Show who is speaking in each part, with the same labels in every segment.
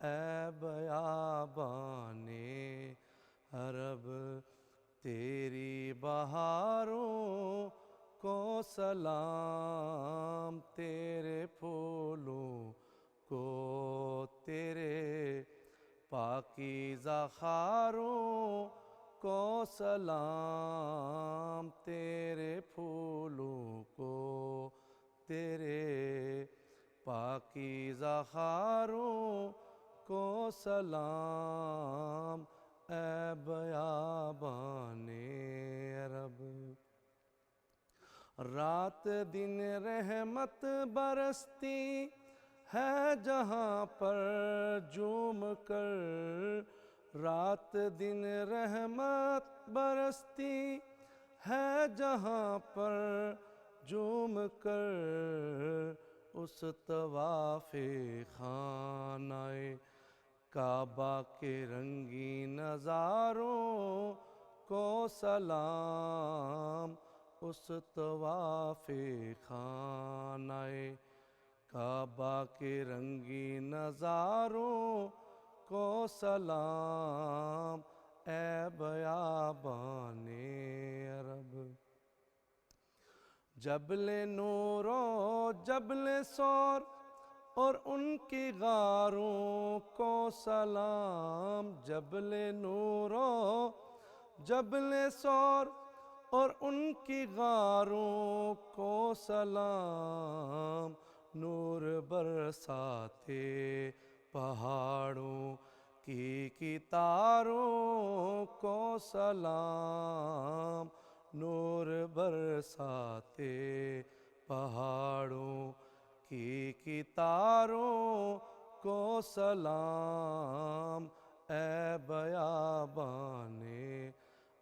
Speaker 1: اے بیابان عرب، تیری بہاروں کو سلام، تیرے پھولوں کو، تیرے پاکیزہ خاروں کو سلام، تیرے پھولوں کو، تیرے پاکیزہ خاروں کو سلام، اے بیابان عرب۔ رات دن رحمت برستی ہے جہاں پر جھوم کر، رات دن رحمت برستی ہے جہاں پر جھوم کر، اس طواف خانہ کعبہ کے رنگین نظاروں کو سلام، اس طواف خانہ کعبہ کے رنگین نظاروں کو سلام، اے بیابان عرب۔ جبل نور و جبل سور اور ان کی غاروں کو سلام، جبل نور و جبل سور اور ان کی غاروں کو سلام، نور برساتے پہاڑوں کی تاروں کو سلام، نور برساتے پہاڑوں کی تاروں کو سلام، اے بیابان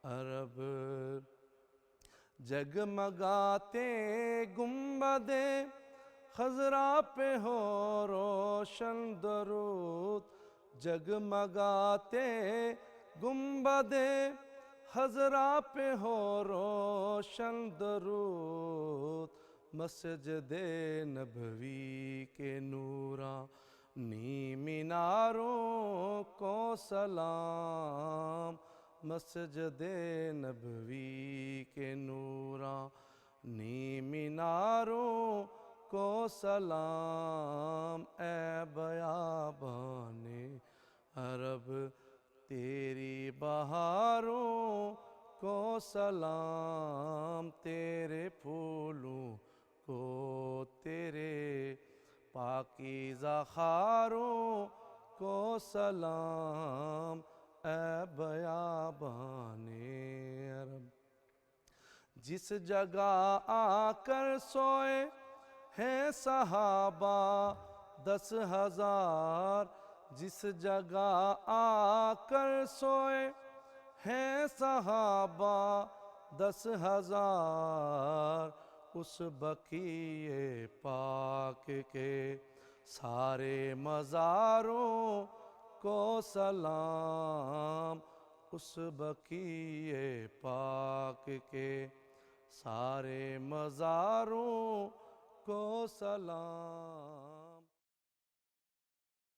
Speaker 1: عرب۔ جگمگاتے گنبد خضرا پہ ہو روشن درود، جگمگاتے گنبد خضرا پہ ہو روشن درود، مسجد نبوی کے نورانی میناروں کو سلام، مسجد نبوی کے نورانی میناروں کو سلام، اے بیابان عرب، تیری بہاروں کو سلام، تیرے پھولوں کو، تیرے پاکیزہ خاروں کو سلام، اے بیابان عرب۔ جس جگہ آ کر سوئے ہیں صحابہ 10,000، جس جگہ آ کر سوئے ہیں صحابہ 10,000، اس بقیع پاک کے سارے مزاروں کو سلام، اس بقیع پاک کے سارے مزاروں کو سلام۔